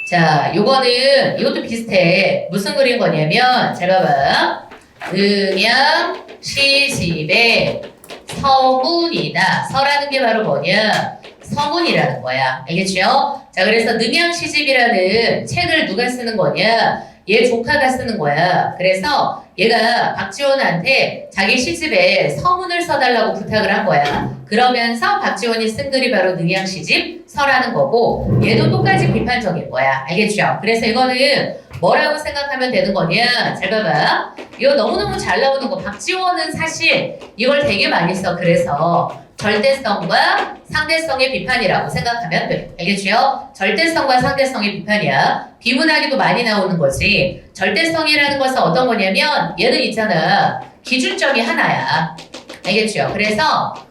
자, 이것도 비슷해. 무슨 그린 거냐면, 잘 봐봐. 음양 시집의 서문이다. 서라는 게 바로 뭐냐? 서문이라는 거야. 알겠죠? 자, 그래서 능양시집이라는 책을 누가 쓰는 거냐? 얘 조카가 쓰는 거야. 그래서 얘가 박지원한테 자기 시집에 서문을 써달라고 부탁을 한 거야. 그러면서 박지원이 쓴 글이 바로 능양시집 서라는 거고, 얘도 똑같이 비판적인 거야. 알겠죠? 그래서 이거는 뭐라고 생각하면 되는 거냐? 잘 봐봐. 이거 너무너무 잘 나오는 거. 박지원은 사실 이걸 되게 많이 써. 그래서 절대성과 상대성의 비판이라고 생각하면 돼. 알겠죠? 절대성과 상대성의 비판이야. 비문학에도 많이 나오는 거지. 절대성이라는 것은 어떤 거냐면 얘는 있잖아. 기준점이 하나야. 알겠죠? 그래서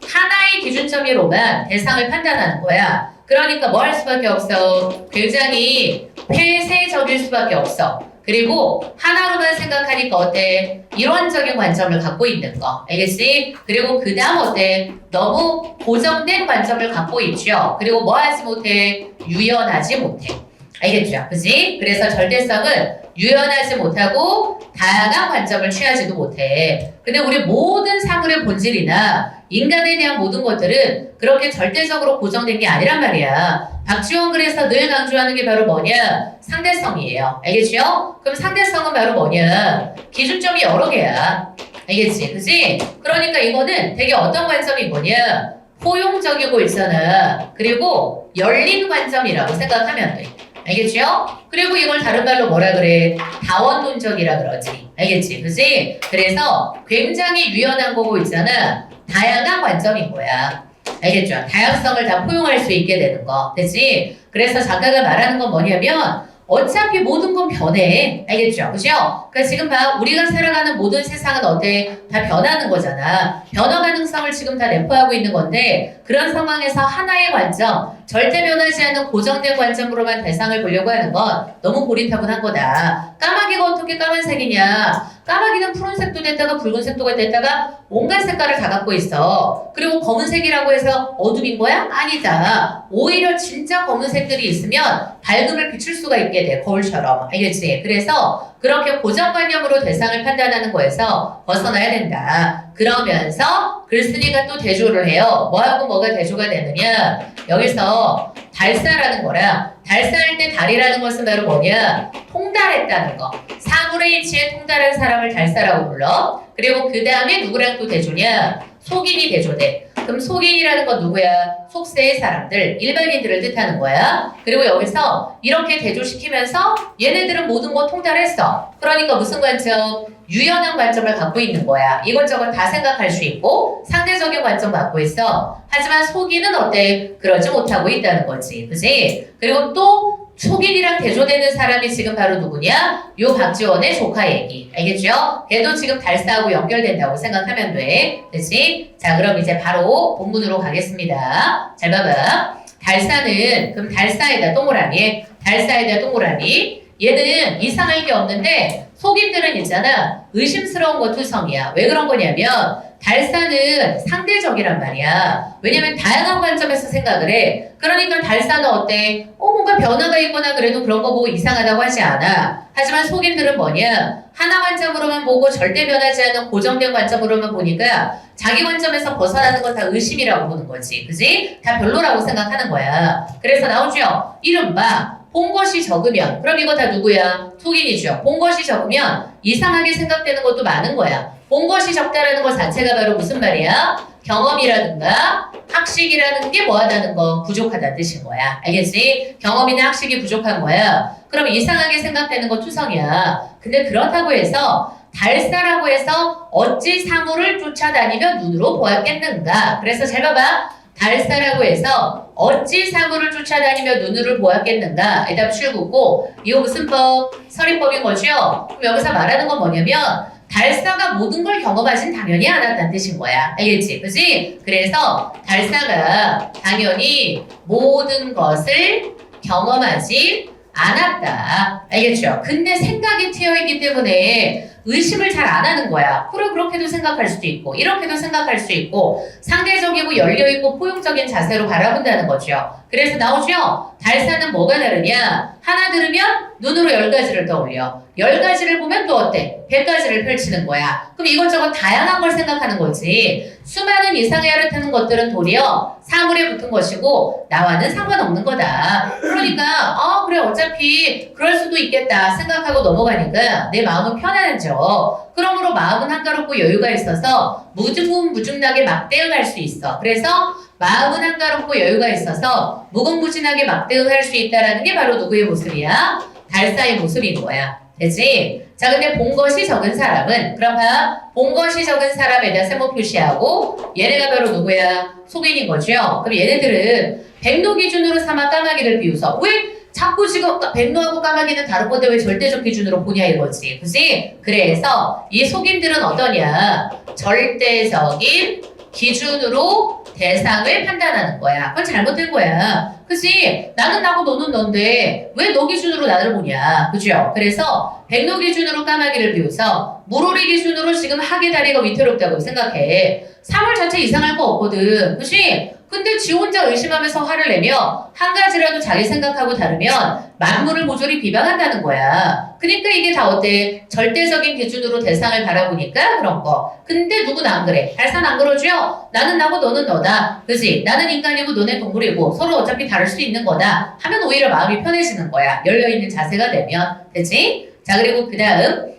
하나의 기준점으로만 대상을 판단하는 거야. 그러니까 뭐 할 수밖에 없어? 굉장히 폐쇄적일 수밖에 없어. 그리고 하나로만 생각하니까 어때? 이론적인 관점을 갖고 있는 거. 알겠지? 그리고 그 다음 어때? 너무 고정된 관점을 갖고 있죠. 그리고 뭐 하지 못해? 유연하지 못해. 알겠죠? 그지? 그래서 절대성은 유연하지 못하고 다양한 관점을 취하지도 못해. 근데 우리 모든 사물의 본질이나 인간에 대한 모든 것들은 그렇게 절대적으로 고정된 게 아니란 말이야. 박지원 글에서 늘 강조하는 게 바로 뭐냐? 상대성이에요. 알겠죠? 그럼 상대성은 바로 뭐냐? 기준점이 여러 개야. 알겠지? 그지? 그러니까 이거는 되게 어떤 관점인 거냐? 포용적이고 있잖아. 그리고 열린 관점이라고 생각하면 돼. 알겠죠? 그리고 이걸 다른 말로 뭐라 그래? 다원론적이라 그러지. 알겠지? 그지? 그래서 굉장히 유연한 거고 있잖아. 다양한 관점인 거야. 알겠죠? 다양성을 다 포용할 수 있게 되는 거. 그치? 그래서 작가가 말하는 건 뭐냐면 어차피 모든 건 변해. 알겠죠? 그죠? 그러니까 지금 봐. 우리가 살아가는 모든 세상은 어때? 다 변하는 거잖아. 변화 가능성을 지금 다 내포하고 있는 건데 그런 상황에서 하나의 관점, 절대 변하지 않는 고정된 관점으로만 대상을 보려고 하는 건 너무 고리타분한 거다. 까마귀가 어떻게 까만색이냐? 까마귀는 푸른색도 됐다가 붉은색도 됐다가 온갖 색깔을 다 갖고 있어. 그리고 검은색이라고 해서 어둠인 거야? 아니다. 오히려 진짜 검은색들이 있으면 밝음을 비출 수가 있게 돼. 거울처럼. 알겠지? 그래서 그렇게 고정관념으로 대상을 판단하는 거에서 벗어나야 된다. 그러면서 글쓴이가 또 대조를 해요. 뭐하고 뭐가 대조가 되느냐? 여기서 달사라는 거라. 달사할 때 달이라는 것은 바로 뭐냐? 통달했다는 거. 사물의 이치에 통달한 사람을 달사라고 불러. 그리고 그 다음에 누구랑 또 대조냐? 속인이 대조돼. 그럼 속인이라는 건 누구야? 속세의 사람들, 일반인들을 뜻하는 거야. 그리고 여기서 이렇게 대조시키면서 얘네들은 모든 거 통달했어. 그러니까 무슨 관점? 유연한 관점을 갖고 있는 거야. 이것저것 다 생각할 수 있고 상대적인 관점 갖고 있어. 하지만 속인은 어때? 그러지 못하고 있다는 거지. 그지? 그리고 또 속인이랑 대조되는 사람이 지금 바로 누구냐? 요 박지원의 조카 얘기. 알겠죠? 걔도 지금 달사하고 연결된다고 생각하면 돼. 그치? 자, 그럼 이제 바로 본문으로 가겠습니다. 잘 봐봐. 달사는, 그럼 달사에다 동그라미. 달사에다 동그라미. 얘는 이상할 게 없는데 속인들은 있잖아. 의심스러운 거 투성이야. 왜 그런 거냐면 달사는 상대적이란 말이야. 왜냐면 다양한 관점에서 생각을 해. 그러니까 달사는 어때? 뭔가 변화가 있거나 그래도 그런 거 보고 이상하다고 하지 않아. 하지만 속인들은 뭐냐? 하나 관점으로만 보고 절대 변하지 않는 고정된 관점으로만 보니까 자기 관점에서 벗어나는 건 다 의심이라고 보는 거지. 그지? 다 별로라고 생각하는 거야. 그래서 나오죠. 이른바 본 것이 적으면, 그럼 이거 다 누구야? 속인이죠. 본 것이 적으면 이상하게 생각되는 것도 많은 거야. 본 것이 적다라는 것 자체가 바로 무슨 말이야? 경험이라든가 학식이라는 게 뭐하다는 거? 부족하다는 뜻인 거야. 알겠지? 경험이나 학식이 부족한 거야. 그럼 이상하게 생각되는 거 투성이야. 근데 그렇다고 해서 달사라고 해서 어찌 사물을 쫓아다니며 눈으로 보았겠는가? 그래서 잘 봐봐. 달사라고 해서 어찌 사물을 쫓아다니며 눈으로 보았겠는가? 에다 출구고 이거 무슨 법? 서리법인 거죠? 그럼 여기서 말하는 건 뭐냐면 달사가 모든 걸 경험하진 당연히 않았다는 뜻인 거야. 알겠지? 그치? 그래서 달사가 당연히 모든 것을 경험하지 않았다. 알겠죠? 근데 생각이 트여있기 때문에 의심을 잘 안 하는 거야. 그래, 그렇게도 생각할 수도 있고, 이렇게도 생각할 수 있고, 상대적이고 열려있고 포용적인 자세로 바라본다는 거죠. 그래서 나오죠? 달사는 뭐가 다르냐? 하나 들으면 눈으로 10가지를 떠올려. 10가지를 보면 또 어때? 100가지를 펼치는 거야. 그럼 이것저것 다양한 걸 생각하는 거지. 수많은 이상의 알을 타는 것들은 도리어 사물에 붙은 것이고 나와는 상관없는 거다. 그러니까 그래 어차피 그럴 수도 있겠다 생각하고 넘어가니까 내 마음은 편안하죠. 그러므로 마음은 한가롭고 여유가 있어서 무궁무진하게 막 대응할 수 있어. 그래서 마음은 한가롭고 여유가 있어서 무궁무진하게 막 대응할 수 있다라는 게 바로 누구의 모습이야? 달사의 모습인 거야. 되지? 자, 근데 본 것이 적은 사람은, 그럼 봐. 본 것이 적은 사람에다 세모 표시하고, 얘네가 바로 누구야? 속인인 거죠? 그럼 얘네들은 백로 기준으로 삼아 까마귀를 비웃어. 왜 자꾸 지금 백로하고 까마귀는 다른 건데 왜 절대적 기준으로 보냐 이거지. 그지? 그래서 이 속인들은 어떠냐? 절대적인 기준으로 대상을 판단하는 거야. 그건 잘못된 거야. 그치? 나는 나고 너는 넌데 왜 너 기준으로 나를 보냐. 그죠? 그래서 백로 기준으로 까마귀를 비웃어 물오리 기준으로 지금 하계 다리가 위태롭다고 생각해. 사물 자체 이상할 거 없거든. 그치? 근데 지 혼자 의심하면서 화를 내며 한 가지라도 자기 생각하고 다르면 만물을 모조리 비방한다는 거야. 그러니까 이게 다 어때? 절대적인 기준으로 대상을 바라보니까 그런 거. 근데 누구는 안 그래. 달산 안 그러죠? 나는 나고 너는 너다. 그치? 나는 인간이고 너네 동물이고 서로 어차피 다를 수 있는 거다. 하면 오히려 마음이 편해지는 거야. 열려있는 자세가 되면. 되지? 자, 그리고 그 다음.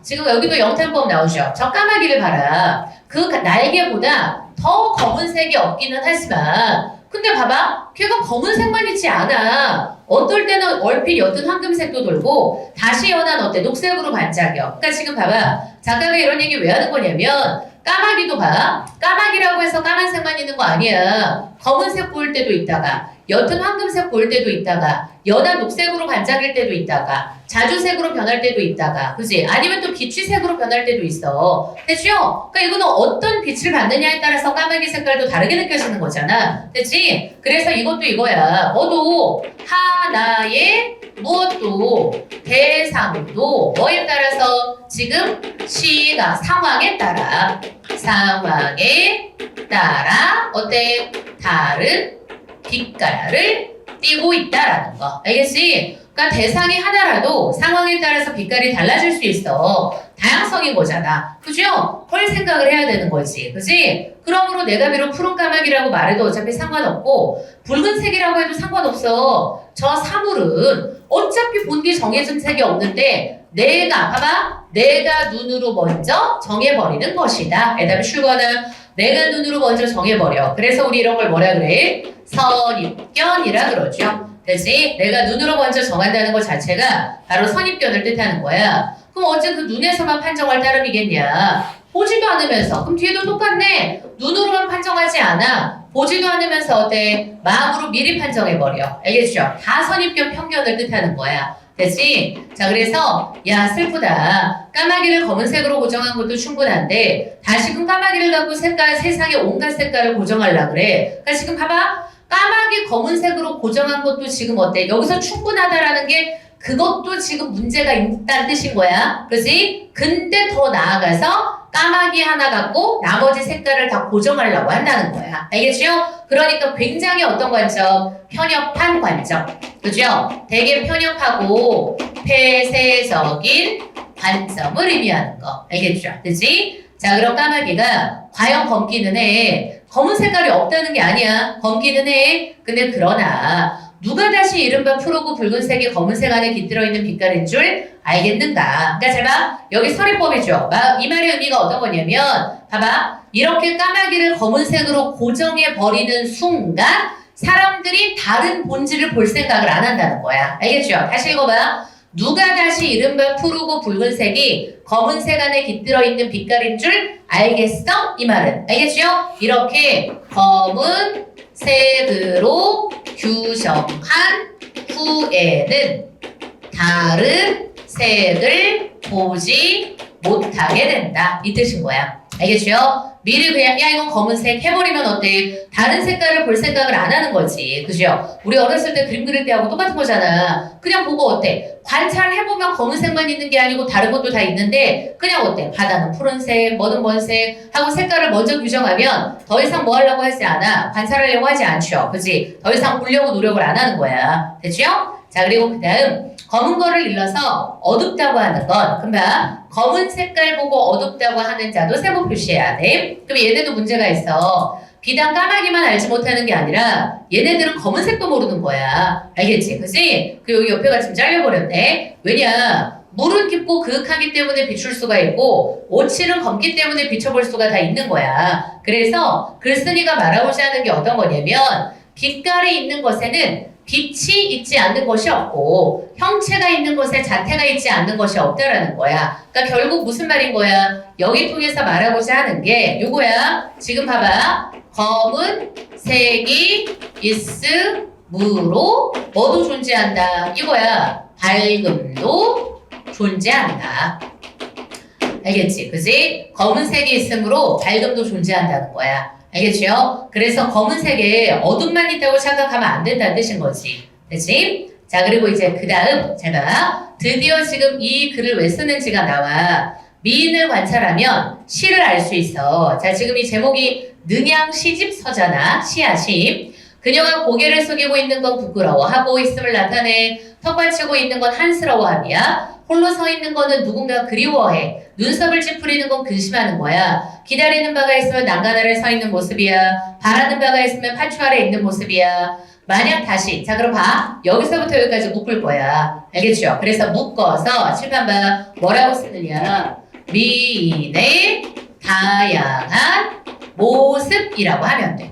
지금 여기도 영탄법 나오죠. 저 까마귀를 봐라. 그 날개보다 더 검은색이 없기는 하지만 근데 봐봐. 걔가 검은색만 있지 않아. 어떨 때는 얼핏 옅은 황금색도 돌고 다시 연한 어때? 녹색으로 반짝여. 그러니까 지금 봐봐. 작가가 이런 얘기 왜 하는 거냐면 까마귀도 봐. 까마귀라고 해서 까만색만 있는 거 아니야. 검은색 보일 때도 있다가 옅은 황금색 보일 때도 있다가 연한 녹색으로 반짝일 때도 있다가 자주색으로 변할 때도 있다가 그지? 아니면 또 비취색으로 변할 때도 있어. 됐죠? 그러니까 이거는 어떤 빛을 받느냐에 따라서 까마귀 색깔도 다르게 느껴지는 거잖아. 됐지? 그래서 이것도 이거야. 너도 하나의 무엇도 대상도 뭐에 따라서 지금 시가 상황에 따라 어때? 다른 빛깔을 띠고 있다라는 거. 알겠지? 그러니까 대상이 하나라도 상황에 따라서 빛깔이 달라질 수 있어. 다양성인 거잖아. 그죠? 헐 생각을 해야 되는 거지. 그지? 그러므로 내가 비록 푸른 까마귀라고 말해도 어차피 상관없고 붉은색이라고 해도 상관없어. 저 사물은 어차피 본디 정해진 색이 없는데 봐봐. 내가 눈으로 먼저 정해버리는 것이다. 그다음에 출거는 내가 눈으로 먼저 정해버려. 그래서 우리 이런 걸 뭐라 그래? 선입견이라 그러죠. 그치? 내가 눈으로 먼저 정한다는 것 자체가 바로 선입견을 뜻하는 거야. 그럼 어째 그 눈에서만 판정할 따름이겠냐? 보지도 않으면서. 그럼 뒤에도 똑같네. 눈으로만 판정하지 않아. 보지도 않으면서 어때? 마음으로 미리 판정해버려. 알겠죠? 다 선입견 편견을 뜻하는 거야. 됐지? 자, 그래서 야 슬프다. 까마귀를 검은색으로 고정한 것도 충분한데 다시금 까마귀를 갖고 세상의 온갖 색깔을 고정하려고 그래. 그러니까 지금 봐봐. 까마귀 검은색으로 고정한 것도 지금 어때? 여기서 충분하다라는 게 그것도 지금 문제가 있다는 뜻인 거야. 그렇지? 근데 더 나아가서 까마귀 하나 갖고 나머지 색깔을 다 고정하려고 한다는 거야. 알겠죠? 그러니까 굉장히 어떤 관점? 편협한 관점. 그죠? 되게 편협하고 폐쇄적인 관점을 의미하는 거. 알겠죠? 그치? 자, 그럼 까마귀가 과연 검기는 해. 검은 색깔이 없다는 게 아니야. 검기는 해. 근데 그러나 누가 다시 이른바 푸르고 붉은색이 검은색 안에 깃들어 있는 빛깔인 줄 알겠는가? 그러니까 잘 봐. 여기 서리법이죠. 이 말의 의미가 어떤 거냐면 봐봐. 이렇게 까마귀를 검은색으로 고정해 버리는 순간 사람들이 다른 본질을 볼 생각을 안 한다는 거야. 알겠죠? 다시 읽어봐. 누가 다시 이른바 푸르고 붉은색이 검은색 안에 깃들어 있는 빛깔인 줄 알겠어? 이 말은. 알겠죠? 이렇게 검은색으로 규정한 후에는 다른 색을 보지 못하게 된다. 이 뜻인 거야. 알겠죠? 미리 그냥 야 이건 검은색 해버리면 어때? 다른 색깔을 볼 생각을 안 하는 거지. 그죠? 우리 어렸을 때 그림 그릴 때하고 똑같은 거잖아. 그냥 보고 어때? 관찰해보면 검은색만 있는 게 아니고 다른 것도 다 있는데 그냥 어때? 바다는 푸른색, 뭐는 뭔색 하고 색깔을 먼저 규정하면 더 이상 뭐 하려고 하지 않아. 관찰하려고 하지 않죠. 그지? 더 이상 보려고 노력을 안 하는 거야. 됐죠? 자 그리고 그 다음 검은 거를 일러서 어둡다고 하는 건 금방 검은 색깔 보고 어둡다고 하는 자도 세모 표시해야 돼. 그럼 얘네도 문제가 있어. 비단 까마귀만 알지 못하는 게 아니라 얘네들은 검은색도 모르는 거야. 알겠지? 그치? 그 여기 옆에가 지금 잘려버렸네. 왜냐? 물은 깊고 그윽하기 때문에 비출 수가 있고 오칠은 검기 때문에 비춰볼 수가 다 있는 거야. 그래서 글쓴이가 말하고자 하는 게 어떤 거냐면 빛깔이 있는 것에는 빛이 있지 않는 것이 없고 형체가 있는 것에 자태가 있지 않는 것이 없다라는 거야. 그러니까 결국 무슨 말인 거야? 여기 통해서 말하고자 하는 게 요거야. 지금 봐봐. 검은 색이 있으므로 뭐도 존재한다. 이거야. 밝음도 존재한다. 알겠지? 그지? 검은색이 있으므로 밝음도 존재한다는 거야. 알겠죠? 그래서 검은색에 어둠만 있다고 생각하면 안 된다는 뜻인 거지. 그치? 자, 그리고 이제 그 다음, 잘 봐. 드디어 지금 이 글을 왜 쓰는지가 나와. 미인을 관찰하면 시를 알 수 있어. 자, 지금 이 제목이 능양 시집서잖아. 시야, 시. 그녀가 고개를 숙이고 있는 건 부끄러워하고 있음을 나타내. 턱받치고 있는 건 한스러워함이야. 홀로 서 있는 거는 누군가 그리워해. 눈썹을 찌푸리는 건 근심하는 거야. 기다리는 바가 있으면 난간 아래 서 있는 모습이야. 바라는 바가 있으면 파추 아래 있는 모습이야. 만약 다시 자 그럼 봐. 여기서부터 여기까지 묶을 거야. 알겠죠? 그래서 묶어서 칠판 봐. 뭐라고 쓰느냐. 미인의 다양한 모습이라고 하면 돼.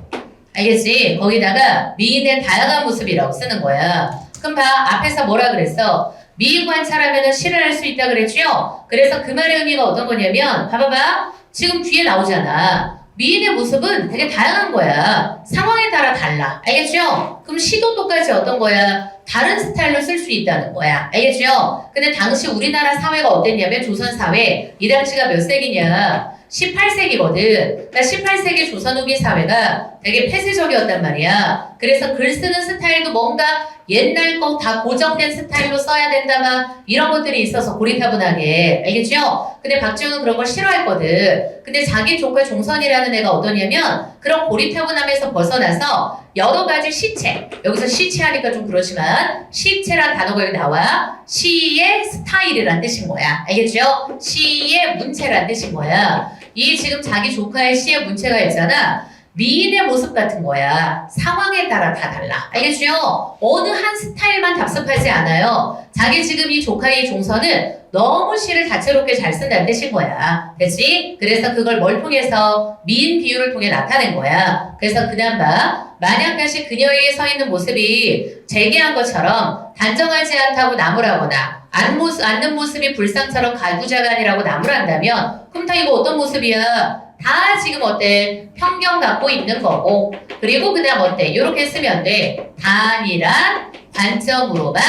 알겠지? 거기다가 미인의 다양한 모습이라고 쓰는 거야. 그럼 봐. 앞에서 뭐라 그랬어? 미인 관찰하면 시를 할 수 있다 그랬죠? 그래서 그 말의 의미가 어떤 거냐면 봐봐봐. 지금 뒤에 나오잖아. 미인의 모습은 되게 다양한 거야. 상황에 따라 달라. 알겠죠? 그럼 시도 똑같이 어떤 거야? 다른 스타일로 쓸 수 있다는 거야. 알겠죠? 근데 당시 우리나라 사회가 어땠냐면 조선사회 이 당시가 몇 세기냐? 18세기거든. 그러니까 18세기 조선 후기 사회가 되게 폐쇄적이었단 말이야. 그래서 글 쓰는 스타일도 뭔가 옛날 거 다 고정된 스타일로 써야 된다만 이런 것들이 있어서 고리타분하게. 알겠죠? 근데 박지훈은 그런 걸 싫어했거든. 근데 자기 조카 종선이라는 애가 어떠냐면 그런 고리타분함에서 벗어나서 여러 가지 시체. 여기서 시체 하니까 좀 그렇지만 시체란 단어가 여기 나와. 시의 스타일이란 뜻인 거야. 알겠죠? 시의 문체란 뜻인 거야. 이 지금 자기 조카의 시의 문체가 있잖아. 미인의 모습 같은 거야. 상황에 따라 다 달라. 알겠죠? 어느 한 스타일만 답습하지 않아요. 자기 지금 이 조카의 종선은 너무 시를 다채롭게 잘 쓴다는 뜻인 거야. 됐지? 그래서 그걸 뭘 통해서? 미인 비유를 통해 나타낸 거야. 그래서 그다음 봐. 만약 다시 그녀에게 서 있는 모습이 재기한 것처럼 단정하지 않다고 나무라거나 앉는 모습이 불상처럼 가구자간이라고 나무란다면 그럼 다 이거 어떤 모습이야? 다 지금 어때? 편견 갖고 있는 거고 그리고 그 다음 어때? 이렇게 쓰면 돼. 단일한 관점으로만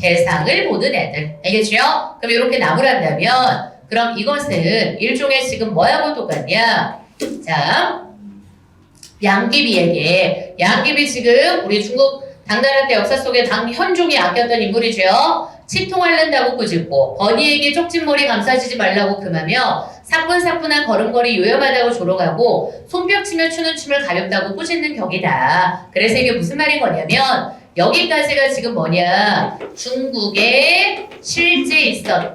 대상을 보는 애들. 알겠죠? 그럼 이렇게 나무란다면 그럼 이것은 일종의 지금 뭐하고 똑같냐? 자, 양귀비에게 양귀비 지금 우리 중국 당나라 때 역사 속에 당현종이 아꼈던 인물이죠. 치통 앓는다고 꾸짖고 건이에게 쪽진머리 감싸지지 말라고 금하며 사뿐사뿐한 걸음걸이 요염하다고 조롱하고 손뼉치며 추는 춤을 가볍다고 꾸짖는 격이다. 그래서 이게 무슨 말인 거냐면 여기까지가 지금 뭐냐. 중국에 실제 있었던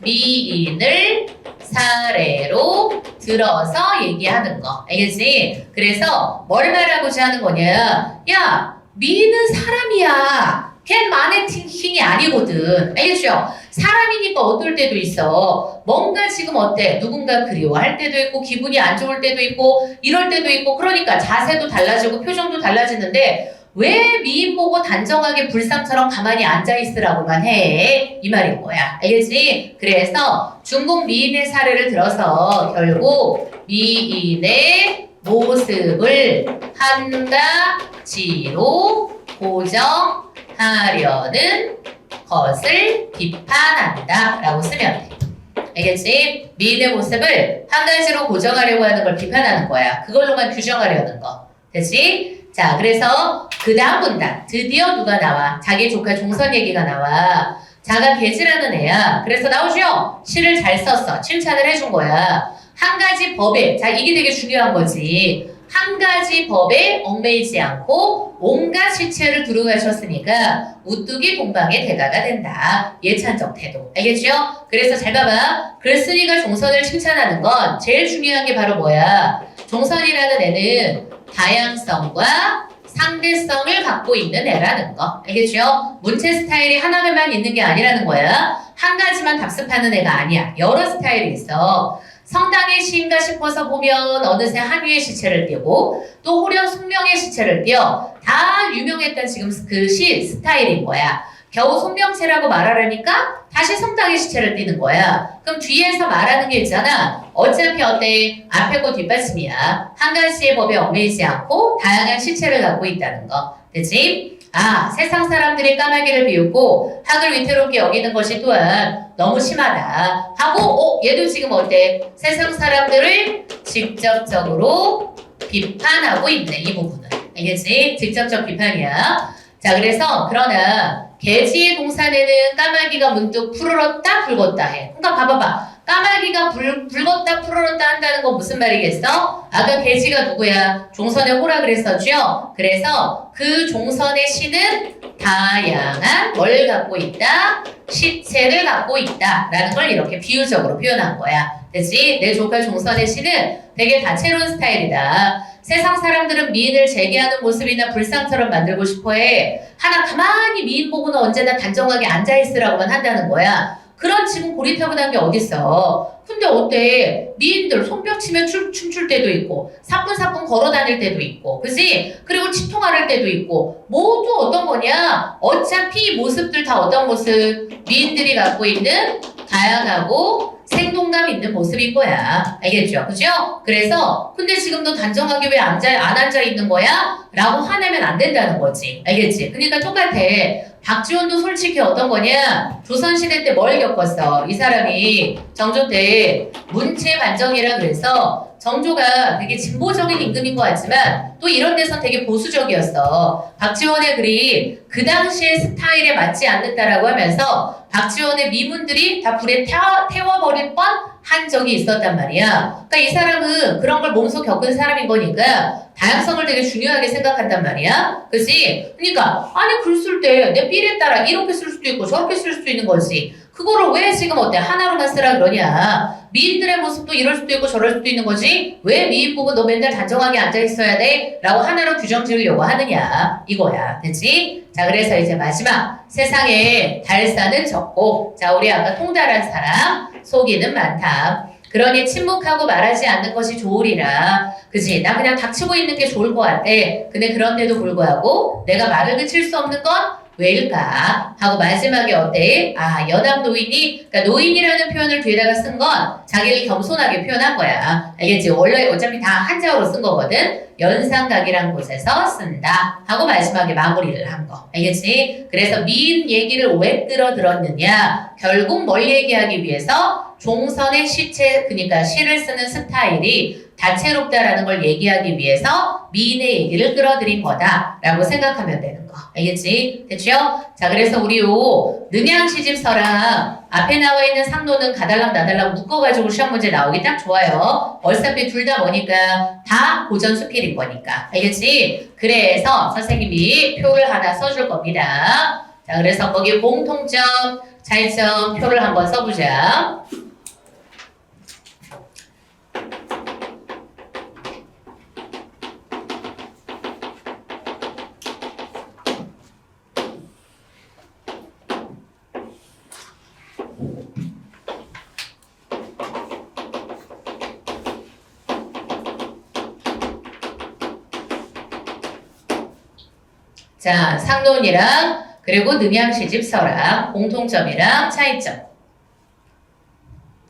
미인을 사례로 들어서 얘기하는 거. 알겠지? 그래서 뭘 말하고자 하는 거냐. 야, 미인은 사람이야. 걔 마네킹이 아니거든. 알겠죠? 사람이니까 어떨 때도 있어. 뭔가 지금 어때? 누군가 그리워할 때도 있고 기분이 안 좋을 때도 있고 이럴 때도 있고 그러니까 자세도 달라지고 표정도 달라지는데 왜 미인 보고 단정하게 불상처럼 가만히 앉아있으라고만 해? 이 말인 거야. 알겠지? 그래서 중국 미인의 사례를 들어서 결국 미인의 모습을 한 가지로 고정하려는 것을 비판한다 라고 쓰면 돼. 알겠지? 미인의 모습을 한 가지로 고정하려고 하는 걸 비판하는 거야. 그걸로만 규정하려는 거. 됐지? 자, 그래서 그 다음 문단. 드디어 누가 나와? 자기 조카 종선 얘기가 나와. 자가 개지라는 애야. 그래서 나오죠? 시를 잘 썼어. 칭찬을 해준 거야. 한 가지 법에, 자, 이게 되게 중요한 거지. 한 가지 법에 얽매이지 않고 온갖 실체를 두루가셨으니까 우뚝이 동방의 대가가 된다. 예찬적 태도. 알겠죠? 그래서 잘 봐봐. 글쓴이가 종선을 칭찬하는 건 제일 중요한 게 바로 뭐야? 종선이라는 애는 다양성과 상대성을 갖고 있는 애라는 거. 알겠죠? 문체 스타일이 하나만 있는 게 아니라는 거야. 한 가지만 답습하는 애가 아니야. 여러 스타일이 있어. 성당의 시인가 싶어서 보면 어느새 한유의 시체를 띄고 또 호령 송명의 시체를 띄어 다 유명했던 지금 그 시 스타일인 거야. 겨우 송명체라고 말하려니까 다시 성당의 시체를 띄는 거야. 그럼 뒤에서 말하는 게 있잖아. 어차피 어때? 앞에 거 뒷받침이야. 한 가지의 법에 얽매이지 않고 다양한 시체를 갖고 있다는 거. 그치? 아, 세상 사람들이 까마귀를 비웃고 학을 위태롭게 여기는 것이 또한 너무 심하다 하고 얘도 지금 어때? 세상 사람들을 직접적으로 비판하고 있네. 이 부분은. 알겠지? 직접적 비판이야. 자, 그래서 그러나 개지의 동산에는 까마귀가 문득 푸르렀다 붉었다 해. 그러니까 봐봐봐. 까마귀가 붉었다 푸르렀다 한다는 건 무슨 말이겠어? 아까 개지가 누구야? 종선의 호라 그랬었죠? 그래서 그 종선의 시는 다양한 뭘 갖고 있다? 시체를 갖고 있다 라는 걸 이렇게 비유적으로 표현한 거야. 그치? 내 조카 종선의 시는 되게 다채로운 스타일이다. 세상 사람들은 미인을 재기하는 모습이나 불상처럼 만들고 싶어해. 하나 가만히 미인 보고는 언제나 단정하게 앉아있으라고만 한다는 거야. 그런 지금 고리타분한 게 어딨어. 근데 어때? 미인들 손뼉 치면 춤출 때도 있고 사뿐사뿐 걸어 다닐 때도 있고 그지? 그리고 치통할 때도 있고 모두 어떤 거냐? 어차피 모습들 다 어떤 모습? 미인들이 갖고 있는 다양하고 생동감 있는 모습인 거야. 알겠죠? 그죠? 그래서 근데 지금 너 단정하게 왜 안 앉아 있는 거야? 라고 화내면 안 된다는 거지. 알겠지? 그러니까 똑같아. 박지원도 솔직히 어떤 거냐? 조선시대 때 뭘 겪었어? 이 사람이 정조 때 문체 반정이라 그래서 정조가 되게 진보적인 임금인 것 같지만 또 이런 데서 되게 보수적이었어. 박지원의 글이 그 당시의 스타일에 맞지 않는다라고 하면서 박지원의 미문들이 다 불에 태워버릴 뻔한 적이 있었단 말이야. 그러니까 이 사람은 그런 걸 몸소 겪은 사람인 거니까 다양성을 되게 중요하게 생각한단 말이야. 그치? 그러니까 아니 글 쓸 때 내 삘에 따라 이렇게 쓸 수도 있고 저렇게 쓸 수도 있는 거지. 그거를 왜 지금 어때? 하나로만 쓰라 그러냐? 미인들의 모습도 이럴 수도 있고 저럴 수도 있는 거지? 왜 미인 보고 너 맨날 단정하게 앉아있어야 돼? 라고 하나로 규정 지으려고 하느냐? 이거야. 됐지? 자, 그래서 이제 마지막. 세상에 달사는 적고, 자, 우리 아까 통달한 사람, 속이는 많다. 그러니 침묵하고 말하지 않는 것이 좋으리라. 그치? 나 그냥 닥치고 있는 게 좋을 것 같아. 근데 그런데도 불구하고 내가 말을 그칠 수 없는 건 왜일까? 하고 마지막에 어때? 아, 연합 노인이, 그러니까 노인이라는 표현을 뒤에다가 쓴 건 자기를 겸손하게 표현한 거야. 알겠지? 원래 어차피 다 한자어로 쓴 거거든? 연상각이란 곳에서 쓴다. 하고 마지막에 마무리를 한 거. 알겠지? 그래서 미인 얘기를 왜 끌어들었느냐? 결국 뭘 얘기하기 위해서 종선의 시체, 그러니까 시를 쓰는 스타일이 다채롭다라는 걸 얘기하기 위해서 미인의 얘기를 끌어들인 거다라고 생각하면 되는 거. 알겠지? 됐죠? 자, 그래서 우리 요 능양시집서랑 앞에 나와 있는 상도는 가달랑 나달랑 묶어가지고 시험 문제 나오기 딱 좋아요. 어차피 둘 다 뭐니까 다 고전 수필인 거니까. 알겠지? 그래서 선생님이 표를 하나 써줄 겁니다. 자, 그래서 거기 공통점, 차이점 표를 한번 써보자. 자, 상론이랑 그리고 능양시집서랑 공통점이랑 차이점.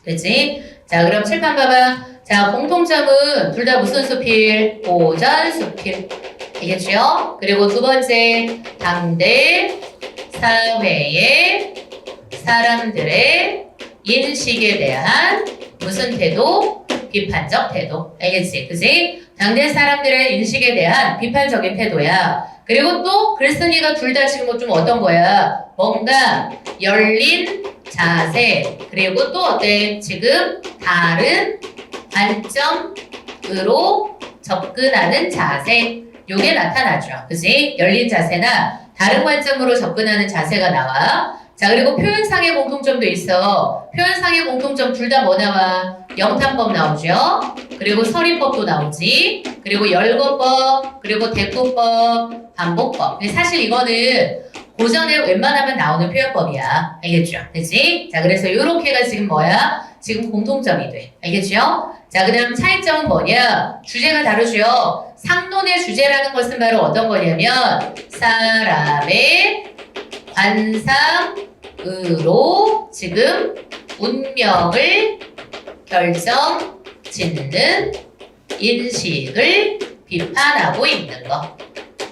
그치? 자, 그럼 칠판 봐봐. 자, 공통점은 둘 다 무슨 수필? 고전 수필. 알겠죠? 그리고 두 번째, 당대 사회의 사람들의 인식에 대한 무슨 태도? 비판적 태도. 알겠지? 그지? 당대 사람들의 인식에 대한 비판적인 태도야. 그리고 또 글쓴이가 둘 다 지금 좀 어떤 거야? 뭔가 열린 자세. 그리고 또 어때? 지금 다른 관점으로 접근하는 자세. 요게 나타나죠. 그지? 열린 자세나 다른 관점으로 접근하는 자세가 나와. 자, 그리고 표현상의 공통점도 있어. 표현상의 공통점 둘 다 뭐 나와? 영탄법 나오죠? 그리고 서리법도 나오지. 그리고 열거법, 그리고 대꾸법, 반복법. 근데 사실 이거는 고전에 웬만하면 나오는 표현법이야. 알겠죠? 그치? 자, 그래서 요렇게가 지금 뭐야? 지금 공통점이 돼. 알겠죠? 자, 그 다음 차이점은 뭐냐? 주제가 다르죠? 상론의 주제라는 것은 바로 어떤 거냐면 사람의 관상으로 지금 운명을 결정짓는 인식을 비판하고 있는 거.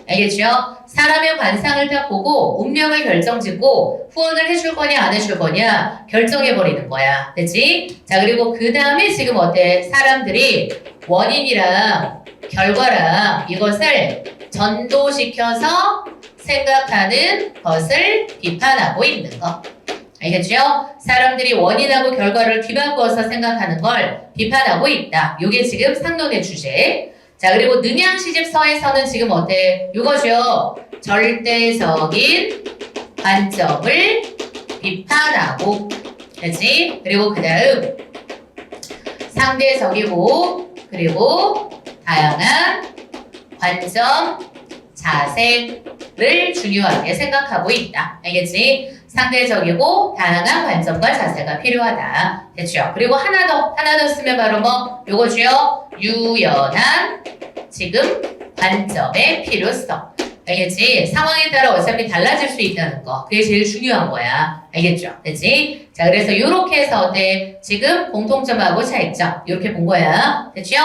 알겠죠? 사람의 관상을 딱 보고 운명을 결정짓고 후원을 해줄 거냐 안 해줄 거냐 결정해버리는 거야. 됐지? 자, 그리고 그 다음에 지금 어때? 사람들이 원인이랑 결과랑 이것을 전도시켜서 생각하는 것을 비판하고 있는 거. 알겠죠? 사람들이 원인하고 결과를 뒤바꿔서 생각하는 걸 비판하고 있다. 요게 지금 상론의 주제. 자, 그리고 능양시집서에서는 지금 어때? 이거죠. 절대적인 관점을 비판하고, 그렇지? 그리고 그 다음 상대적이고, 그리고 다양한 관점, 자세를 중요하게 생각하고 있다. 알겠지? 상대적이고 다양한 관점과 자세가 필요하다. 됐죠? 그리고 하나 더 쓰면 바로 뭐? 요거죠? 유연한 지금 관점의 필요성. 알겠지? 상황에 따라 어차피 달라질 수 있다는 거. 그게 제일 중요한 거야. 알겠죠? 됐지? 자, 그래서 요렇게 해서 어때? 지금 공통점하고 차이점. 요렇게 본 거야. 됐죠?